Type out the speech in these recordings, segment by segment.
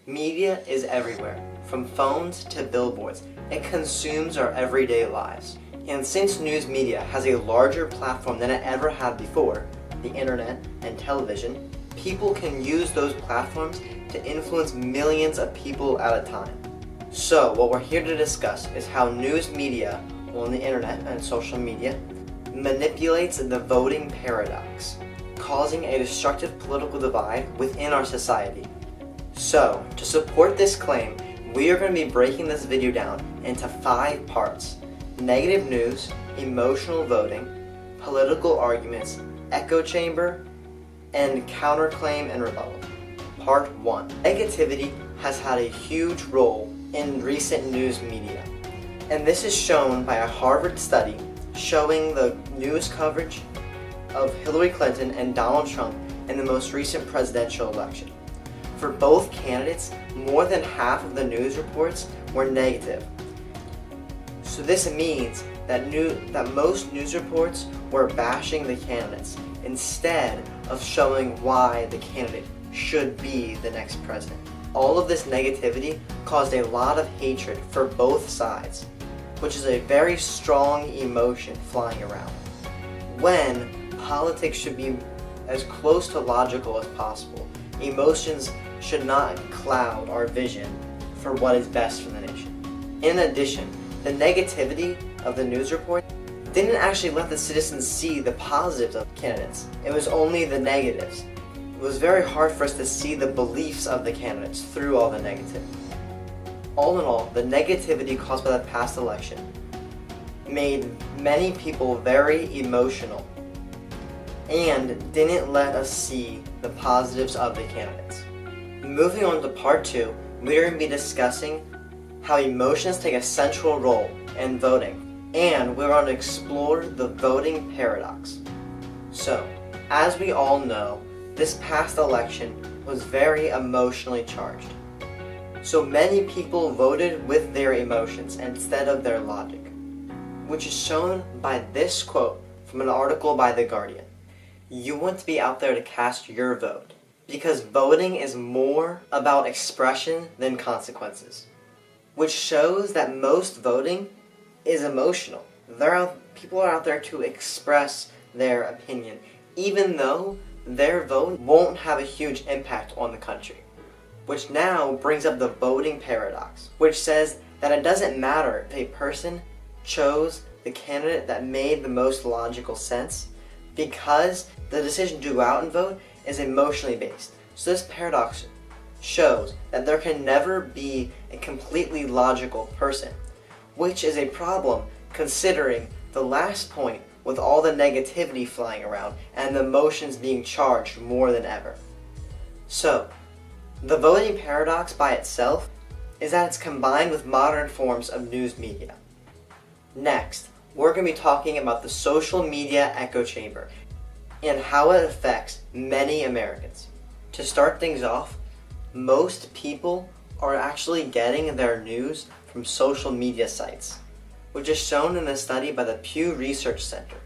Media is everywhere, from phones to billboards. It consumes our everyday lives. And since news media has a larger platform than it ever had before, the internet and television, people can use those platforms to influence millions of people at a time. So, what we're here to discuss is how news media on the internet and social media manipulates the voting paradox, causing a destructive political divide within our society. So, to support this claim, we are going to be breaking this video down into 5 parts: negative news, emotional voting, political arguments, echo chamber, and counterclaim and rebuttal. Part 1. Negativity has had a huge role in recent news media, and this is shown by a Harvard study showing the news coverage of Hillary Clinton and Donald Trump in the most recent presidential election. For both candidates, more than half of the news reports were negative. So this means that most news reports were bashing the candidates instead of showing why the candidate should be the next president. All of this negativity caused a lot of hatred for both sides, which is a very strong emotion flying around, when politics should be as close to logical as possible. Emotions should not cloud our vision for what is best for the nation. In addition, the negativity of the news report didn't actually let the citizens see the positives of candidates. It was only the negatives. It was very hard for us to see the beliefs of the candidates through all the negativity. All in all, the negativity caused by the past election made many people very emotional and didn't let us see the positives of the candidates. Moving on to part 2, we're going to be discussing how emotions take a central role in voting, and we're going to explore the voting paradox. So, as we all know, this past election was very emotionally charged. So many people voted with their emotions instead of their logic, which is shown by this quote from an article by The Guardian. You want to be out there to cast your vote, because voting is more about expression than consequences, which shows that most voting is emotional. People are out there to express their opinion, even though their vote won't have a huge impact on the country. Which now brings up the voting paradox, which says that it doesn't matter if a person chose the candidate that made the most logical sense, because the decision to go out and vote is emotionally based. So this paradox shows that there can never be a completely logical person, which is a problem considering the last point with all the negativity flying around and the emotions being charged more than ever. So, the voting paradox by itself is that it's combined with modern forms of news media. Next, we're going to be talking about the social media echo chamber and how it affects many Americans. To start things off, most people are actually getting their news from social media sites, which is shown in a study by the Pew Research Center,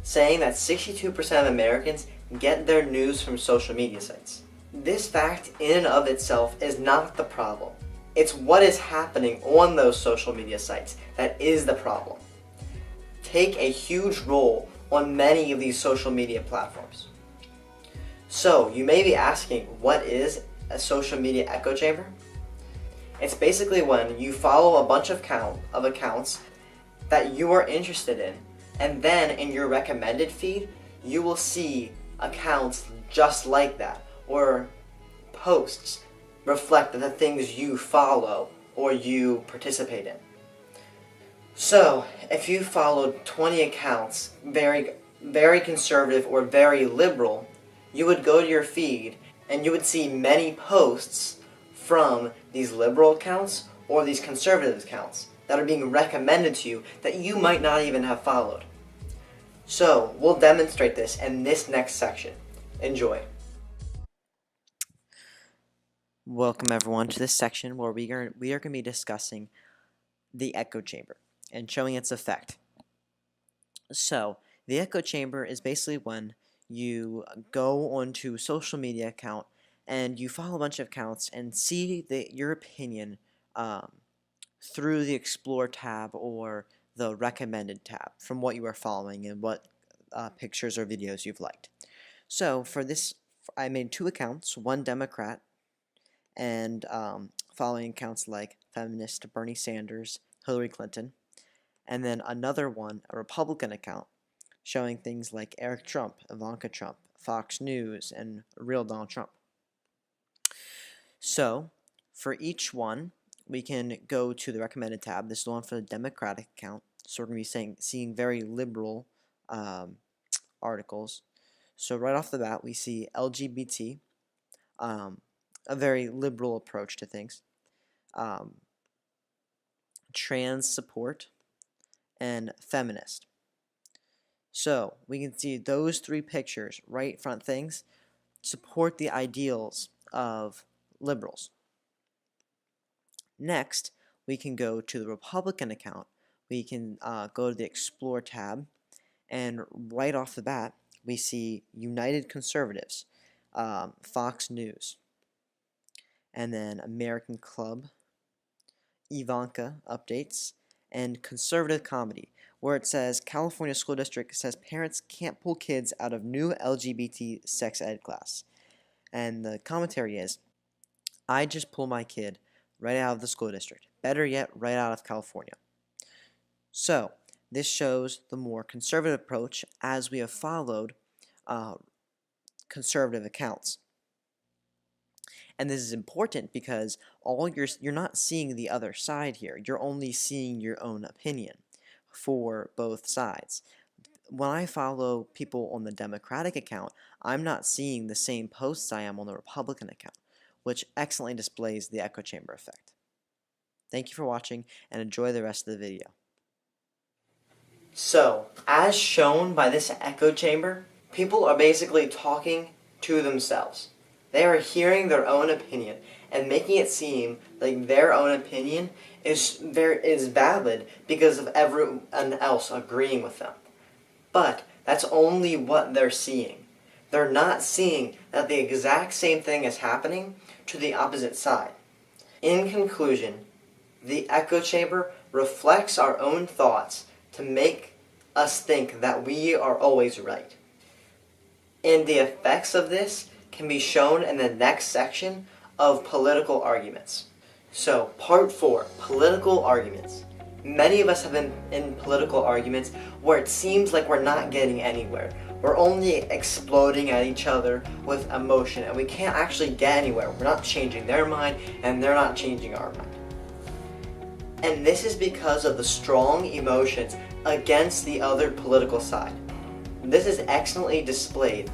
saying that 62% of Americans get their news from social media sites. This fact in and of itself is not the problem. It's what is happening on those social media sites that is the problem. Take a huge role on many of these social media platforms. So, you may be asking, what is a social media echo chamber? It's basically when you follow a bunch of accounts that you are interested in, and then in your recommended feed, you will see accounts just like that, or posts reflect the things you follow or you participate in. So, if you followed 20 accounts, very conservative or very liberal, you would go to your feed and you would see many posts from these liberal accounts or these conservative accounts that are being recommended to you that you might not even have followed. So, we'll demonstrate this in this next section. Enjoy. Welcome everyone to this section where we are going to be discussing the echo chamber and showing its effect. So, the echo chamber is basically when you go onto a social media account and you follow a bunch of accounts and see your opinion through the Explore tab or the Recommended tab from what you are following and what pictures or videos you've liked. So for this, I made 2 accounts, one Democrat and following accounts like feminist Bernie Sanders, Hillary Clinton, and then another one, a Republican account, showing things like Eric Trump, Ivanka Trump, Fox News, and real Donald Trump. So for each one, we can go to the Recommended tab. This is the one for the Democratic account. So we're going to be seeing very liberal articles. So right off the bat, we see LGBT, a very liberal approach to things, trans support, and feminist. So we can see those 3 pictures, right front things, support the ideals of liberals. Next, we can go to the Republican account. We can go to the Explore tab, and right off the bat, we see United Conservatives, Fox News, and then American Club, Ivanka Updates, and Conservative Comedy, where it says California School District says parents can't pull kids out of new LGBT sex ed class. And the commentary is, I just pull my kid right out of the school district. Better yet, right out of California. So, this shows the more conservative approach as we have followed conservative accounts. And this is important because you're not seeing the other side here. You're only seeing your own opinion for both sides. When I follow people on the Democratic account, I'm not seeing the same posts I am on the Republican account, which excellently displays the echo chamber effect. Thank you for watching and enjoy the rest of the video. So, as shown by this echo chamber, people are basically talking to themselves. They are hearing their own opinion and making it seem like their own opinion is valid because of everyone else agreeing with them. But that's only what they're seeing. They're not seeing that the exact same thing is happening to the opposite side. In conclusion, the echo chamber reflects our own thoughts to make us think that we are always right. And the effects of this can be shown in the next section of political arguments. So, part 4, political arguments. Many of us have been in political arguments where it seems like we're not getting anywhere. We're only exploding at each other with emotion, and we can't actually get anywhere. We're not changing their mind, and they're not changing our mind. And this is because of the strong emotions against the other political side. This is excellently displayed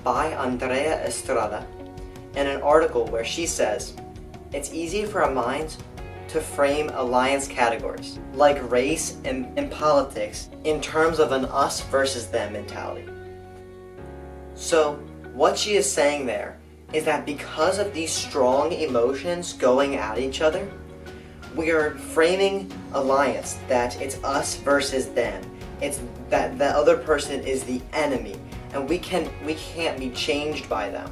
by Andrea Estrada in an article where she says, it's easy for our minds to frame alliance categories, like race and politics, in terms of an us versus them mentality. So, what she is saying there is that because of these strong emotions going at each other, we are framing alliance that it's us versus them. It's that the other person is the enemy, and we can't be changed by them.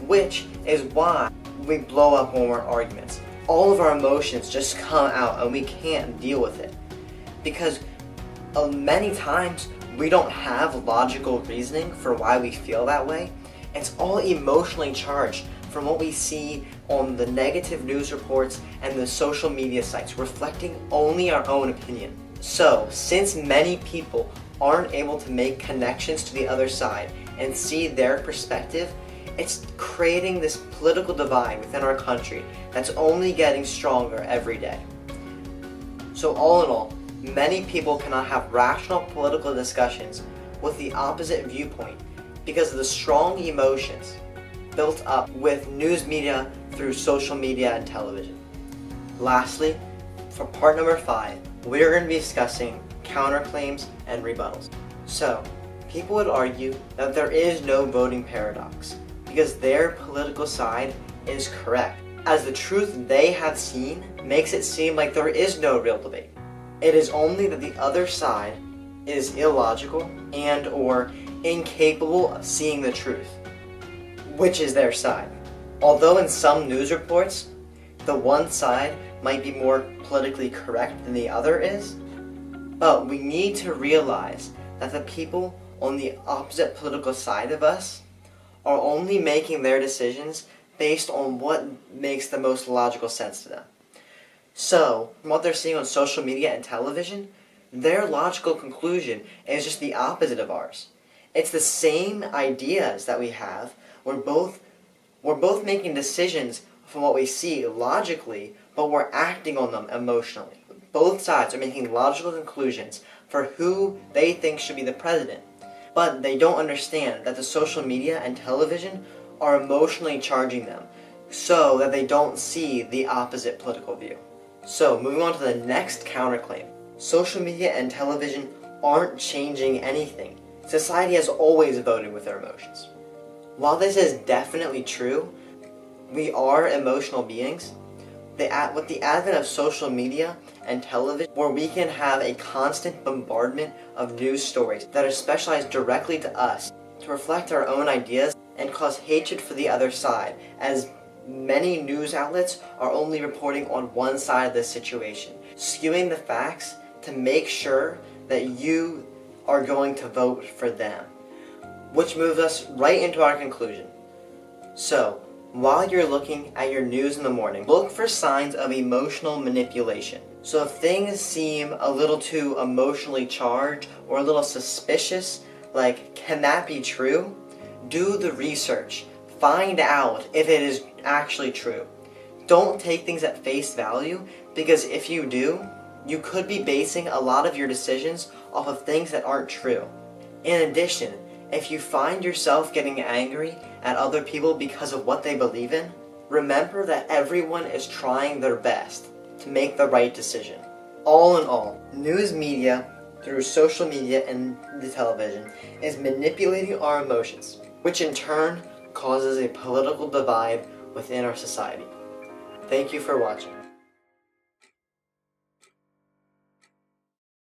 Which is why we blow up when we're in arguments. All of our emotions just come out and we can't deal with it. Because many times we don't have logical reasoning for why we feel that way. It's all emotionally charged from what we see on the negative news reports and the social media sites, reflecting only our own opinion. So, since many people aren't able to make connections to the other side and see their perspective, it's creating this political divide within our country that's only getting stronger every day. So all in all, many people cannot have rational political discussions with the opposite viewpoint because of the strong emotions built up with news media through social media and television. Lastly, for part number 5, we're going to be discussing counterclaims and rebuttals. So, people would argue that there is no voting paradox because their political side is correct, as the truth they have seen makes it seem like there is no real debate. It is only that the other side is illogical and or incapable of seeing the truth, which is their side. Although in some news reports, the one side might be more politically correct than the other is, but we need to realize that the people on the opposite political side of us are only making their decisions based on what makes the most logical sense to them. So, from what they're seeing on social media and television, their logical conclusion is just the opposite of ours. It's the same ideas that we have. We're both making decisions from what we see logically, but we're acting on them emotionally. Both sides are making logical conclusions for who they think should be the president. But they don't understand that the social media and television are emotionally charging them so that they don't see the opposite political view. So, moving on to the next counterclaim. Social media and television aren't changing anything. Society has always voted with their emotions. While this is definitely true, we are emotional beings. With the advent of social media and television, where we can have a constant bombardment of news stories that are specialized directly to us to reflect our own ideas and cause hatred for the other side, as many news outlets are only reporting on one side of the situation, skewing the facts to make sure that you are going to vote for them. Which moves us right into our conclusion. So, while you're looking at your news in the morning, look for signs of emotional manipulation. So if things seem a little too emotionally charged or a little suspicious, like, can that be true? Do the research. Find out if it is actually true. Don't take things at face value, because if you do, you could be basing a lot of your decisions off of things that aren't true. In addition, if you find yourself getting angry at other people because of what they believe in, remember that everyone is trying their best to make the right decision. All in all, news media, through social media and the television, is manipulating our emotions, which in turn causes a political divide within our society. Thank you for watching.